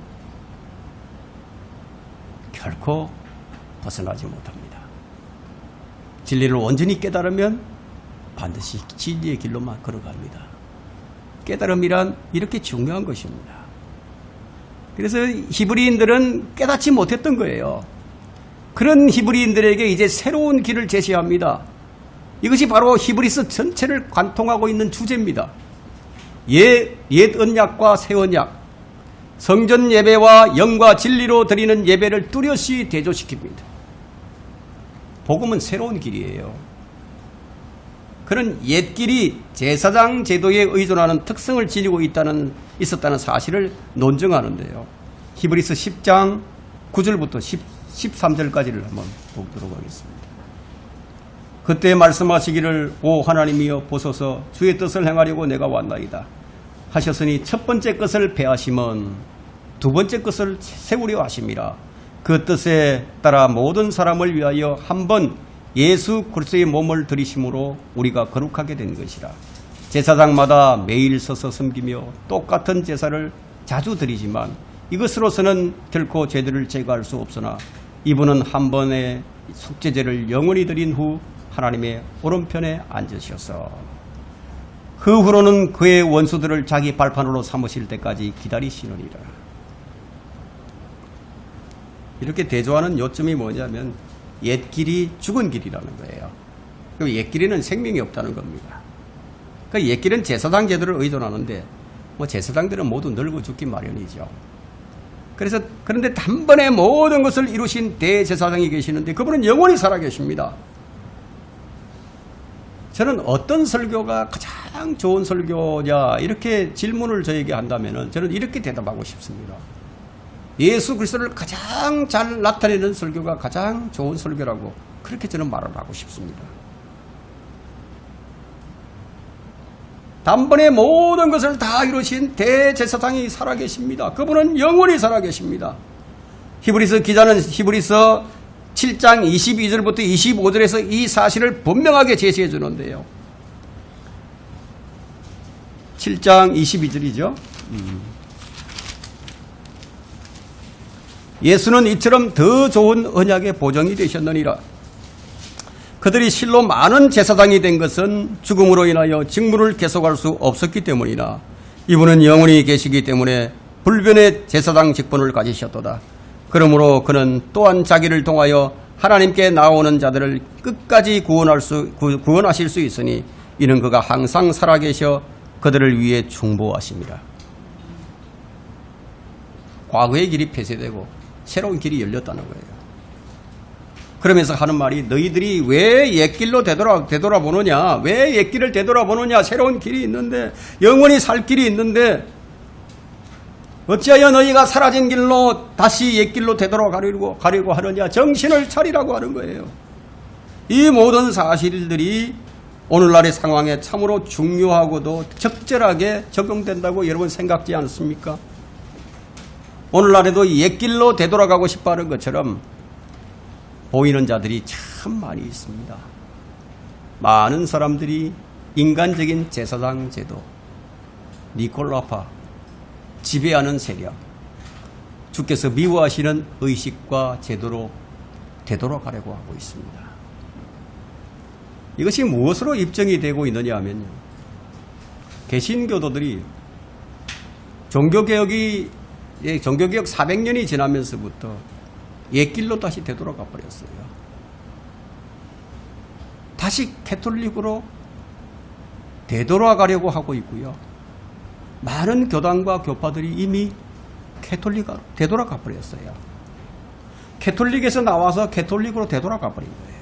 결코 벗어나지 못합니다. 진리를 온전히 깨달으면 반드시 진리의 길로만 걸어갑니다. 깨달음이란 이렇게 중요한 것입니다. 그래서 히브리인들은 깨닫지 못했던 거예요. 그런 히브리인들에게 이제 새로운 길을 제시합니다. 이것이 바로 히브리서 전체를 관통하고 있는 주제입니다. 옛 언약과 새 언약, 성전 예배와 영과 진리로 드리는 예배를 뚜렷이 대조시킵니다. 복음은 새로운 길이에요. 그런 옛 길이 제사장 제도에 의존하는 특성을 지니고 있었다는 사실을 논증하는데요. 히브리서 10장 9절부터 13절까지를 한번 보도록 하겠습니다. 그때 말씀하시기를 오 하나님이여 보소서 주의 뜻을 행하려고 내가 왔나이다 하셨으니 첫 번째 것을 패하심은 두 번째 것을 세우려 하심이라. 그 뜻에 따라 모든 사람을 위하여 한 번 예수 그리스도의 몸을 들이심으로 우리가 거룩하게 된 것이라. 제사장마다 매일 서서 섬기며 똑같은 제사를 자주 드리지만 이것으로서는 결코 죄들을 제거할 수 없으나 이분은 한 번의 속죄제를 영원히 드린 후 하나님의 오른편에 앉으셔서 그 후로는 그의 원수들을 자기 발판으로 삼으실 때까지 기다리시느니라. 이렇게 대조하는 요점이 뭐냐면 옛 길이 죽은 길이라는 거예요. 그 옛 길에는 생명이 없다는 겁니다. 그 옛 길은 제사장 제도를 의존하는데 제사장들은 모두 늙어 죽기 마련이죠. 그런데 단번에 모든 것을 이루신 대제사장이 계시는데 그분은 영원히 살아계십니다. 저는 어떤 설교가 가장 좋은 설교냐 이렇게 질문을 저에게 한다면 저는 이렇게 대답하고 싶습니다. 예수 그리스도를 가장 잘 나타내는 설교가 가장 좋은 설교라고 그렇게 저는 말을 하고 싶습니다. 단번에 모든 것을 다 이루신 대제사장이 살아계십니다. 그분은 영원히 살아계십니다. 히브리서 기자는 히브리서 7장 22절부터 25절에서 이 사실을 분명하게 제시해 주는데요. 7장 22절이죠. 예수는 이처럼 더 좋은 언약의 보정이 되셨느니라. 그들이 실로 많은 제사장이 된 것은 죽음으로 인하여 직무를 계속할 수 없었기 때문이나 이분은 영원히 계시기 때문에 불변의 제사장 직분을 가지셨도다. 그러므로 그는 또한 자기를 통하여 하나님께 나오는 자들을 끝까지 구원하실 수 있으니 이는 그가 항상 살아계셔 그들을 위해 중보하심이라. 과거의 길이 폐쇄되고 새로운 길이 열렸다는 거예요. 그러면서 하는 말이 너희들이 왜 옛길로 되돌아보느냐, 왜 옛길을 되돌아보느냐, 새로운 길이 있는데, 영원히 살 길이 있는데 어찌하여 너희가 사라진 길로 다시 옛길로 되돌아가려고 하느냐, 정신을 차리라고 하는 거예요. 이 모든 사실들이 오늘날의 상황에 참으로 중요하고도 적절하게 적용된다고 여러분 생각지 않습니까? 오늘날에도 옛길로 되돌아가고 싶어하는 것처럼 보이는 자들이 참 많이 있습니다. 많은 사람들이 인간적인 제사장 제도, 니콜라파, 지배하는 세력, 주께서 미워하시는 의식과 제도로 되돌아가려고 하고 있습니다. 이것이 무엇으로 입증이 되고 있느냐 하면요, 개신교도들이 종교개혁 400년이 지나면서부터 옛길로 다시 되돌아가 버렸어요. 다시 캐톨릭으로 되돌아가려고 하고 있고요. 많은 교단과 교파들이 이미 캐톨릭으로 되돌아가 버렸어요. 캐톨릭에서 나와서 캐톨릭으로 되돌아가 버린 거예요.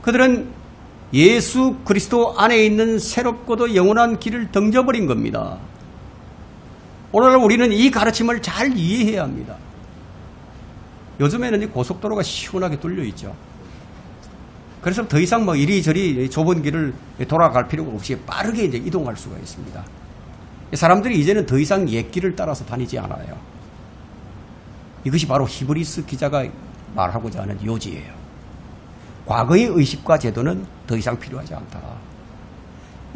그들은 예수 그리스도 안에 있는 새롭고도 영원한 길을 던져버린 겁니다. 오늘날 우리는 이 가르침을 잘 이해해야 합니다. 요즘에는 이 고속도로가 시원하게 뚫려 있죠. 그래서 더 이상 이리저리 좁은 길을 돌아갈 필요가 없이 빠르게 이제 이동할 수가 있습니다. 사람들이 이제는 더 이상 옛 길을 따라서 다니지 않아요. 이것이 바로 히브리서 기자가 말하고자 하는 요지예요. 과거의 의식과 제도는 더 이상 필요하지 않다.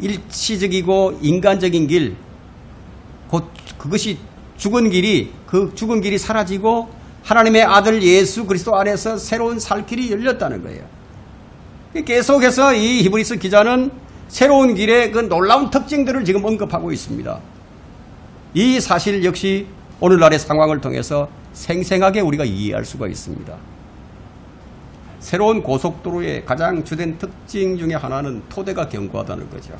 일시적이고 인간적인 길, 그것이 죽은 길이, 그 죽은 길이 사라지고 하나님의 아들 예수 그리스도 안에서 새로운 살 길이 열렸다는 거예요. 계속해서 이 히브리서 기자는 새로운 길의 그 놀라운 특징들을 지금 언급하고 있습니다. 이 사실 역시 오늘날의 상황을 통해서 생생하게 우리가 이해할 수가 있습니다. 새로운 고속도로의 가장 주된 특징 중에 하나는 토대가 견고하다는 거죠.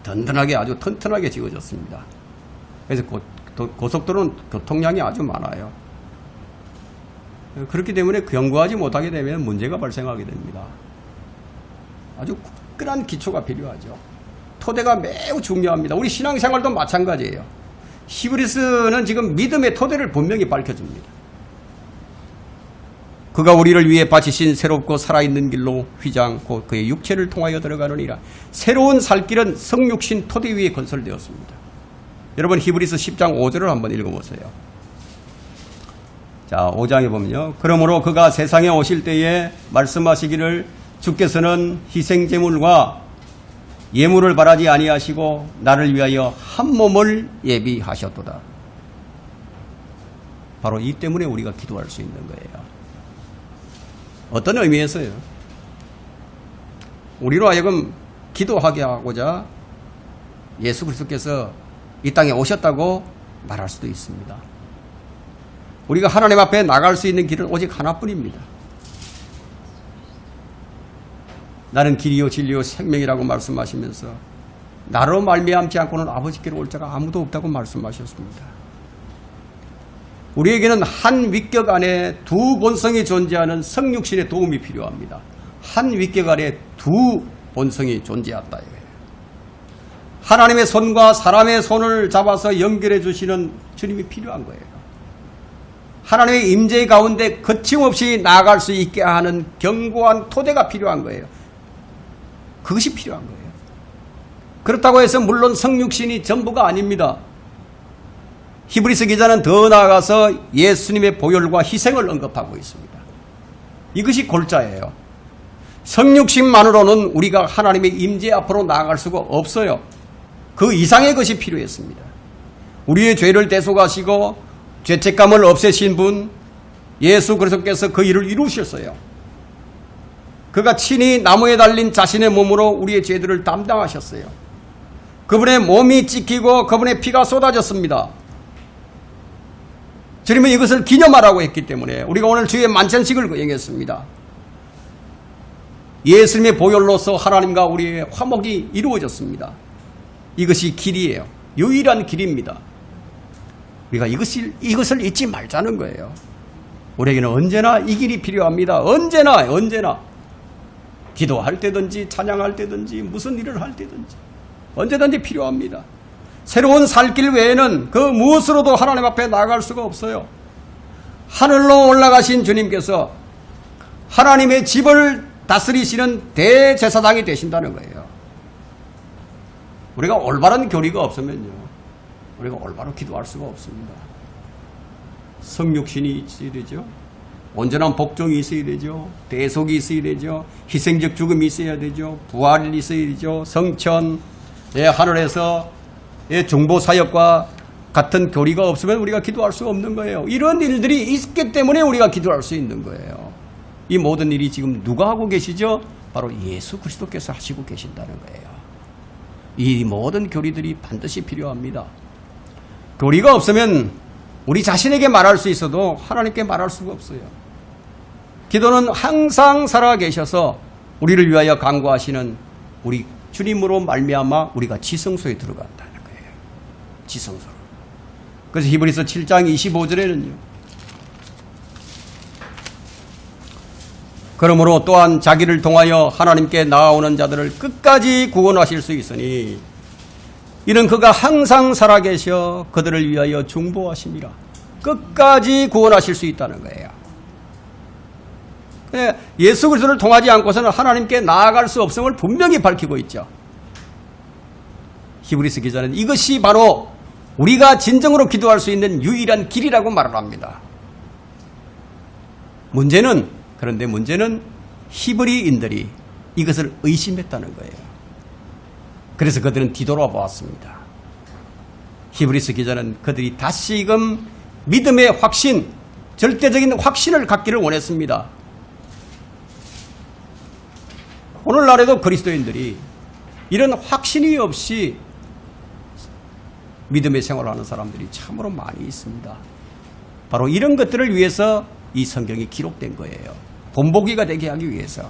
든든하게 아주 튼튼하게 지어졌습니다. 그래서 고속도로는 교통량이 아주 많아요. 그렇기 때문에 견고하지 못하게 되면 문제가 발생하게 됩니다. 아주 굳건한 기초가 필요하죠. 토대가 매우 중요합니다. 우리 신앙생활도 마찬가지예요. 히브리서는 지금 믿음의 토대를 분명히 밝혀줍니다. 그가 우리를 위해 바치신 새롭고 살아있는 길로 휘장 곧 그의 육체를 통하여 들어가느니라. 새로운 살길은 성육신 토대 위에 건설되었습니다. 여러분 히브리서 10장 5절을 한번 읽어보세요. 자, 5장에 보면요. 그러므로 그가 세상에 오실 때에 말씀하시기를 주께서는 희생제물과 예물을 바라지 아니하시고 나를 위하여 한 몸을 예비하셨도다. 바로 이 때문에 우리가 기도할 수 있는 거예요. 어떤 의미에서요? 우리로 하여금 기도하게 하고자 예수 그리스도께서 이 땅에 오셨다고 말할 수도 있습니다. 우리가 하나님 앞에 나갈 수 있는 길은 오직 하나뿐입니다. 나는 길이요 진리요 생명이라고 말씀하시면서 나로 말미암지 않고는 아버지께로 올 자가 아무도 없다고 말씀하셨습니다. 우리에게는 한 위격 안에 두 본성이 존재하는 성육신의 도움이 필요합니다. 한 위격 안에 두 본성이 존재한다. 하나님의 손과 사람의 손을 잡아서 연결해 주시는 주님이 필요한 거예요. 하나님의 임재 가운데 거침없이 나아갈 수 있게 하는 견고한 토대가 필요한 거예요. 그것이 필요한 거예요. 그렇다고 해서 물론 성육신이 전부가 아닙니다. 히브리서 기자는 더 나아가서 예수님의 보혈과 희생을 언급하고 있습니다. 이것이 골자예요. 성육신만으로는 우리가 하나님의 임재 앞으로 나아갈 수가 없어요. 그 이상의 것이 필요했습니다. 우리의 죄를 대속하시고 죄책감을 없애신 분 예수 그리스도께서 그 일을 이루셨어요. 그가 친히 나무에 달린 자신의 몸으로 우리의 죄들을 담당하셨어요. 그분의 몸이 찢기고 그분의 피가 쏟아졌습니다. 주님은 이것을 기념하라고 했기 때문에 우리가 오늘 주의 만찬식을 거행했습니다. 예수님의 보혈로서 하나님과 우리의 화목이 이루어졌습니다. 이것이 길이에요. 유일한 길입니다. 우리가 이것을 잊지 말자는 거예요. 우리에게는 언제나 이 길이 필요합니다. 언제나 기도할 때든지 찬양할 때든지 무슨 일을 할 때든지 언제든지 필요합니다. 새로운 살 길 외에는 그 무엇으로도 하나님 앞에 나아갈 수가 없어요. 하늘로 올라가신 주님께서 하나님의 집을 다스리시는 대제사장이 되신다는 거예요. 우리가 올바른 교리가 없으면요, 우리가 올바로 기도할 수가 없습니다. 성육신이 있어야 되죠. 온전한 복종이 있어야 되죠. 대속이 있어야 되죠. 희생적 죽음이 있어야 되죠. 부활이 있어야 되죠. 성천, 하늘에서 중보 사역과 같은 교리가 없으면 우리가 기도할 수 없는 거예요. 이런 일들이 있기 때문에 우리가 기도할 수 있는 거예요. 이 모든 일이 지금 누가 하고 계시죠? 바로 예수 그리스도께서 하시고 계신다는 거예요. 이 모든 교리들이 반드시 필요합니다. 교리가 없으면 우리 자신에게 말할 수 있어도 하나님께 말할 수가 없어요. 기도는 항상 살아계셔서 우리를 위하여 간구하시는 우리 주님으로 말미암아 우리가 지성소에 들어간다는 거예요. 지성소로. 그래서 히브리서 7장 25절에는요. 그러므로 또한 자기를 통하여 하나님께 나아오는 자들을 끝까지 구원하실 수 있으니 이는 그가 항상 살아계셔 그들을 위하여 중보하심이라. 끝까지 구원하실 수 있다는 거예요. 예수 그리스도를 통하지 않고서는 하나님께 나아갈 수 없음을 분명히 밝히고 있죠. 히브리서 기자는 이것이 바로 우리가 진정으로 기도할 수 있는 유일한 길이라고 말을 합니다. 그런데 문제는 히브리인들이 이것을 의심했다는 거예요. 그래서 그들은 뒤돌아보았습니다. 히브리서 기자는 그들이 다시금 믿음의 확신, 절대적인 확신을 갖기를 원했습니다. 오늘날에도 그리스도인들이 이런 확신이 없이 믿음의 생활을 하는 사람들이 참으로 많이 있습니다. 바로 이런 것들을 위해서 이 성경이 기록된 거예요. 본보기가 되게 하기 위해서.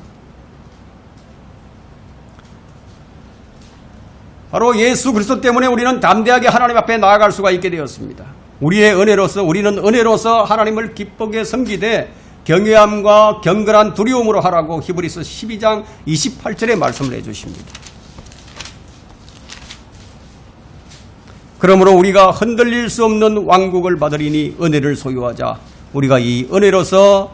바로 예수 그리스도 때문에 우리는 담대하게 하나님 앞에 나아갈 수가 있게 되었습니다. 우리는 은혜로서 하나님을 기쁘게 섬기되 경외함과 경건한 두려움으로 하라고 히브리서 12장 28절에 말씀을 해주십니다. 그러므로 우리가 흔들릴 수 없는 왕국을 받으리니 은혜를 소유하자. 우리가 이 은혜로서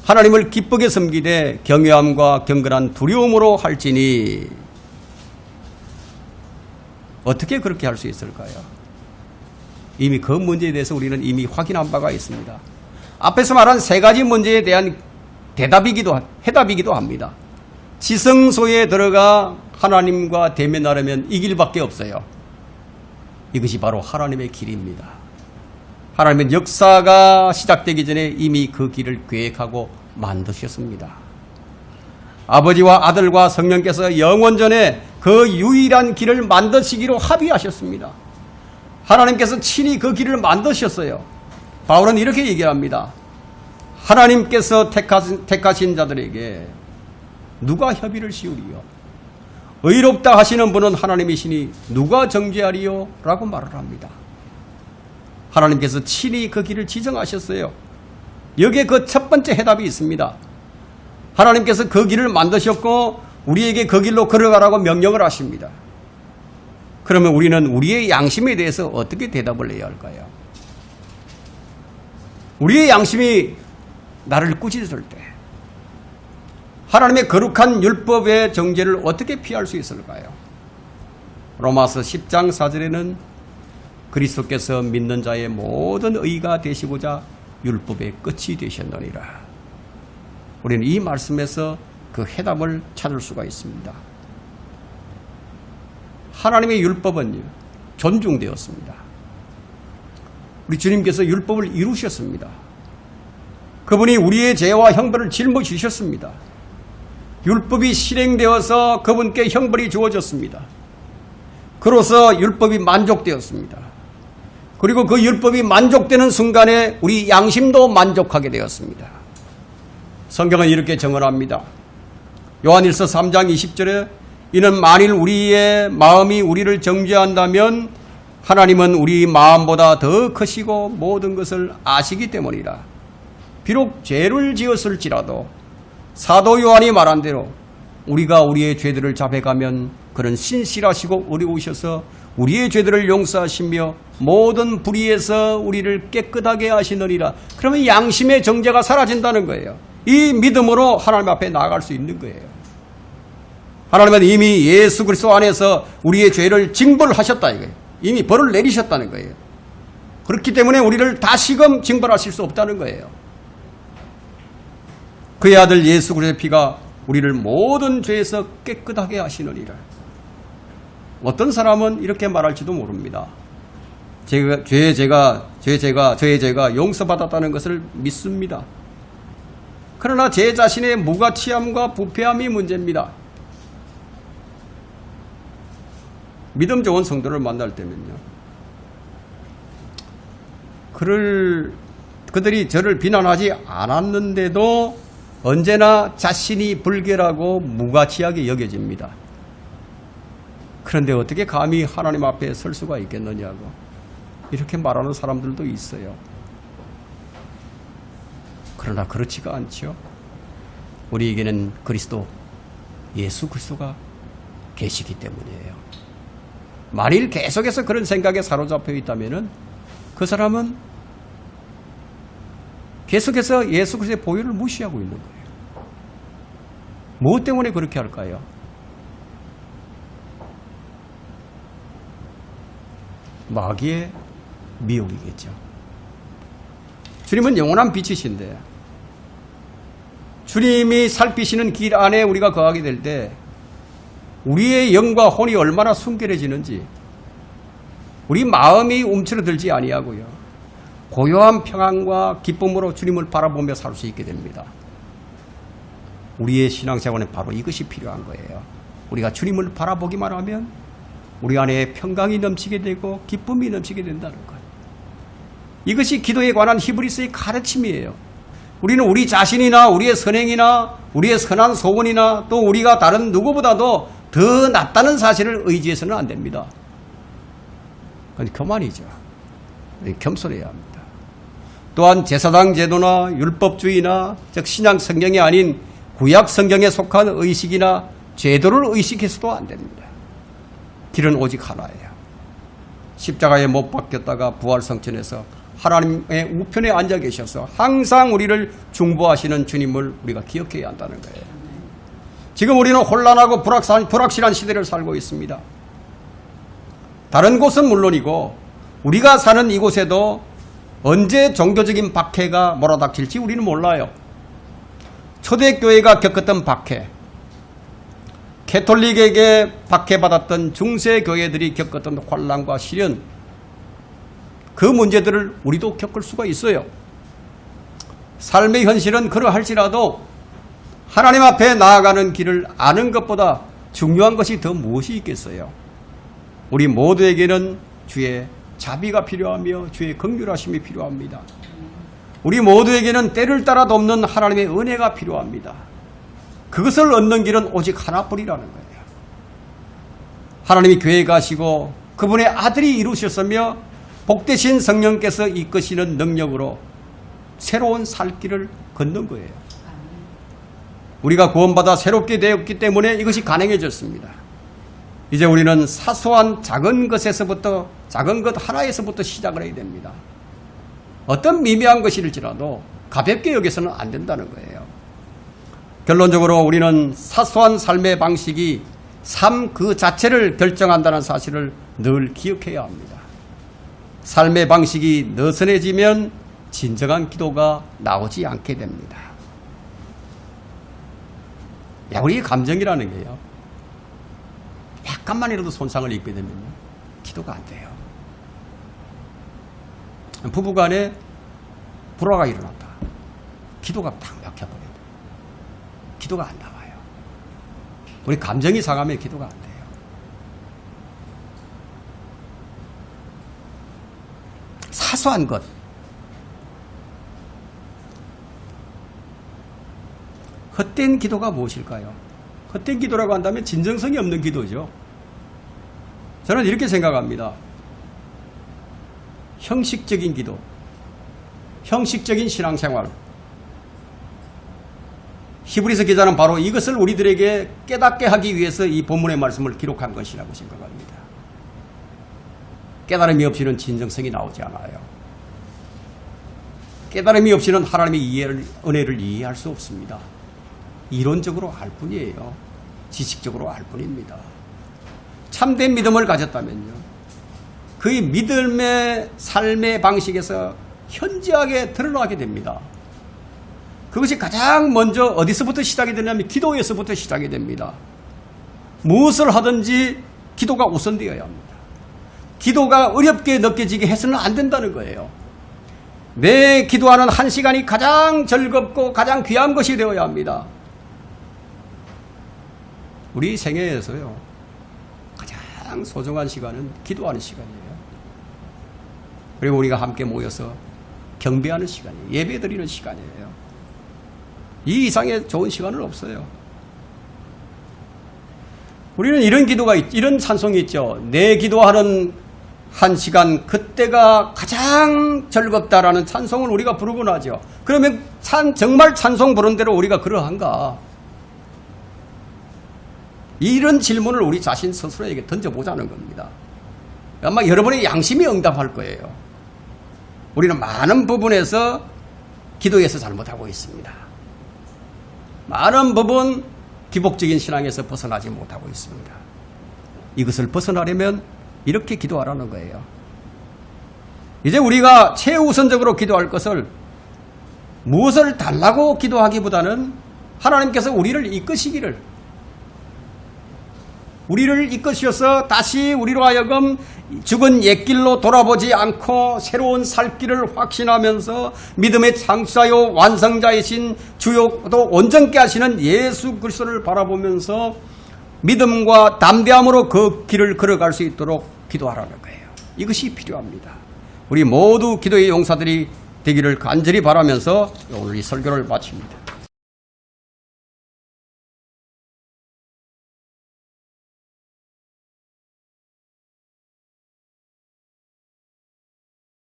하나님을 기쁘게 섬기되 경외함과 경건한 두려움으로 할지니. 어떻게 그렇게 할 수 있을까요? 이미 그 문제에 대해서 우리는 이미 확인한 바가 있습니다. 앞에서 말한 세 가지 문제에 대한 해답이기도 합니다. 지성소에 들어가 하나님과 대면하려면 이 길밖에 없어요. 이것이 바로 하나님의 길입니다. 하나님의 역사가 시작되기 전에 이미 그 길을 계획하고 만드셨습니다. 아버지와 아들과 성령께서 영원전에 그 유일한 길을 만드시기로 합의하셨습니다. 하나님께서 친히 그 길을 만드셨어요. 바울은 이렇게 얘기합니다. 하나님께서 택하신 자들에게 누가 협의를 씌우리요? 의롭다 하시는 분은 하나님이시니 누가 정죄하리요? 라고 말을 합니다. 하나님께서 친히 그 길을 지정하셨어요. 여기에 그 첫 번째 해답이 있습니다. 하나님께서 그 길을 만드셨고 우리에게 그 길로 걸어가라고 명령을 하십니다. 그러면 우리는 우리의 양심에 대해서 어떻게 대답을 해야 할까요? 우리의 양심이 나를 꾸짖을 때 하나님의 거룩한 율법의 정죄를 어떻게 피할 수 있을까요? 로마서 10장 4절에는 그리스도께서 믿는 자의 모든 의가 되시고자 율법의 끝이 되셨느니라. 우리는 이 말씀에서 그 해답을 찾을 수가 있습니다. 하나님의 율법은 존중되었습니다. 우리 주님께서 율법을 이루셨습니다. 그분이 우리의 죄와 형벌을 짊어지셨습니다. 율법이 실행되어서 그분께 형벌이 주어졌습니다. 그로써 율법이 만족되었습니다. 그리고 그 율법이 만족되는 순간에 우리 양심도 만족하게 되었습니다. 성경은 이렇게 증언합니다. 요한일서 3장 20절에 이는 만일 우리의 마음이 우리를 정죄한다면 하나님은 우리 마음보다 더 크시고 모든 것을 아시기 때문이라. 비록 죄를 지었을지라도 사도 요한이 말한 대로 우리가 우리의 죄들을 자백하면 그는 신실하시고 의로우셔서 우리의 죄들을 용서하시며 모든 불의에서 우리를 깨끗하게 하시느니라. 그러면 양심의 정죄가 사라진다는 거예요. 이 믿음으로 하나님 앞에 나아갈 수 있는 거예요. 하나님은 이미 예수 그리스도 안에서 우리의 죄를 징벌하셨다 이거예요. 이미 벌을 내리셨다는 거예요. 그렇기 때문에 우리를 다시금 징벌하실 수 없다는 거예요. 그의 아들 예수 그리스도의 피가 우리를 모든 죄에서 깨끗하게 하시느니라. 어떤 사람은 이렇게 말할지도 모릅니다. 저의 죄가 용서받았다는 것을 믿습니다. 그러나 제 자신의 무가치함과 부패함이 문제입니다. 믿음 좋은 성도를 만날 때면요, 그들이 저를 비난하지 않았는데도 언제나 자신이 불결하고 무가치하게 여겨집니다. 그런데 어떻게 감히 하나님 앞에 설 수가 있겠느냐고 이렇게 말하는 사람들도 있어요. 그러나 그렇지가 않죠. 우리에게는 예수 그리스도가 계시기 때문이에요. 만일 계속해서 그런 생각에 사로잡혀 있다면 그 사람은 계속해서 예수 그리스도의 보혈을 무시하고 있는 거예요. 무엇 때문에 그렇게 할까요? 마귀의 미혹이겠죠. 주님은 영원한 빛이신데 주님이 살피시는 길 안에 우리가 거하게 될 때 우리의 영과 혼이 얼마나 순결해지는지, 우리 마음이 움츠러들지 아니하고요, 고요한 평안과 기쁨으로 주님을 바라보며 살 수 있게 됩니다. 우리의 신앙생활은 바로 이것이 필요한 거예요. 우리가 주님을 바라보기만 하면 우리 안에 평강이 넘치게 되고 기쁨이 넘치게 된다는 거예요. 이것이 기도에 관한 히브리서의 가르침이에요. 우리는 우리 자신이나 우리의 선행이나 우리의 선한 소원이나 또 우리가 다른 누구보다도 더 낫다는 사실을 의지해서는 안 됩니다. 그건 교만이죠. 겸손해야 합니다. 또한 제사당 제도나 율법주의나 즉 신약 성경이 아닌 구약 성경에 속한 의식이나 제도를 의식해서도 안 됩니다. 길은 오직 하나예요. 십자가에 못 박혔다가 부활성천에서 하나님의 우편에 앉아 계셔서 항상 우리를 중보하시는 주님을 우리가 기억해야 한다는 거예요. 지금 우리는 혼란하고 불확실한 시대를 살고 있습니다. 다른 곳은 물론이고 우리가 사는 이곳에도 언제 종교적인 박해가 몰아닥칠지 우리는 몰라요. 초대교회가 겪었던 박해, 캐톨릭에게 박해받았던 중세교회들이 겪었던 환난과 시련, 그 문제들을 우리도 겪을 수가 있어요. 삶의 현실은 그러할지라도 하나님 앞에 나아가는 길을 아는 것보다 중요한 것이 더 무엇이 있겠어요? 우리 모두에게는 주의 자비가 필요하며 주의 긍휼하심이 필요합니다. 우리 모두에게는 때를 따라 돕는 하나님의 은혜가 필요합니다. 그것을 얻는 길은 오직 하나뿐이라는 거예요. 하나님이 교회에 가시고 그분의 아들이 이루셨으며 복되신 성령께서 이끄시는 능력으로 새로운 살 길을 걷는 거예요. 우리가 구원받아 새롭게 되었기 때문에 이것이 가능해졌습니다. 이제 우리는 사소한 작은 것에서부터, 작은 것 하나에서부터 시작을 해야 됩니다. 어떤 미미한 것일지라도 가볍게 여기서는 안 된다는 거예요. 결론적으로 우리는 사소한 삶의 방식이 삶 그 자체를 결정한다는 사실을 늘 기억해야 합니다. 삶의 방식이 느슨해지면 진정한 기도가 나오지 않게 됩니다. 우리 감정이라는 게요, 약간만이라도 손상을 입게 되면요, 기도가 안 돼요. 부부간에 불화가 일어났다. 기도가 딱 막혀버려요. 기도가 안 나와요. 우리 감정이 상하면 기도가 안 돼요. 사소한 것. 헛된 기도가 무엇일까요? 헛된 기도라고 한다면 진정성이 없는 기도죠. 저는 이렇게 생각합니다. 형식적인 기도, 형식적인 신앙생활. 히브리서 기자는 바로 이것을 우리들에게 깨닫게 하기 위해서 이 본문의 말씀을 기록한 것이라고 생각합니다. 깨달음이 없이는 진정성이 나오지 않아요. 깨달음이 없이는 하나님의 은혜를 이해할 수 없습니다. 이론적으로 알 뿐이에요. 지식적으로 알 뿐입니다. 참된 믿음을 가졌다면요, 그의 믿음의 삶의 방식에서 현저하게 드러나게 됩니다. 그것이 가장 먼저 어디서부터 시작이 되냐면 기도에서부터 시작이 됩니다. 무엇을 하든지 기도가 우선되어야 합니다. 기도가 어렵게 느껴지게 해서는 안 된다는 거예요. 내 기도하는 한 시간이 가장 즐겁고 가장 귀한 것이 되어야 합니다. 우리 생애에서요, 가장 소중한 시간은 기도하는 시간이에요. 그리고 우리가 함께 모여서 경배하는 시간이에요. 예배드리는 시간이에요. 이 이상의 좋은 시간은 없어요. 우리는 이런 기도가, 이런 찬송이 있죠. 내 기도하는 한 시간, 그때가 가장 즐겁다라는 찬송을 우리가 부르곤 하죠. 그러면 정말 찬송 부른 대로 우리가 그러한가? 이런 질문을 우리 자신 스스로에게 던져보자는 겁니다. 아마 여러분의 양심이 응답할 거예요. 우리는 많은 부분에서 기도에서 잘못하고 있습니다. 많은 부분 기복적인 신앙에서 벗어나지 못하고 있습니다. 이것을 벗어나려면 이렇게 기도하라는 거예요. 이제 우리가 최우선적으로 기도할 것을, 무엇을 달라고 기도하기보다는 하나님께서 우리를 이끄셔서 다시 우리로 하여금 죽은 옛길로 돌아보지 않고 새로운 살 길을 확신하면서 믿음의 창조자요 완성자이신 주요 또 온전케 하시는 예수 그리스도를 바라보면서 믿음과 담대함으로 그 길을 걸어갈 수 있도록 기도하라는 거예요. 이것이 필요합니다. 우리 모두 기도의 용사들이 되기를 간절히 바라면서 오늘 이 설교를 마칩니다.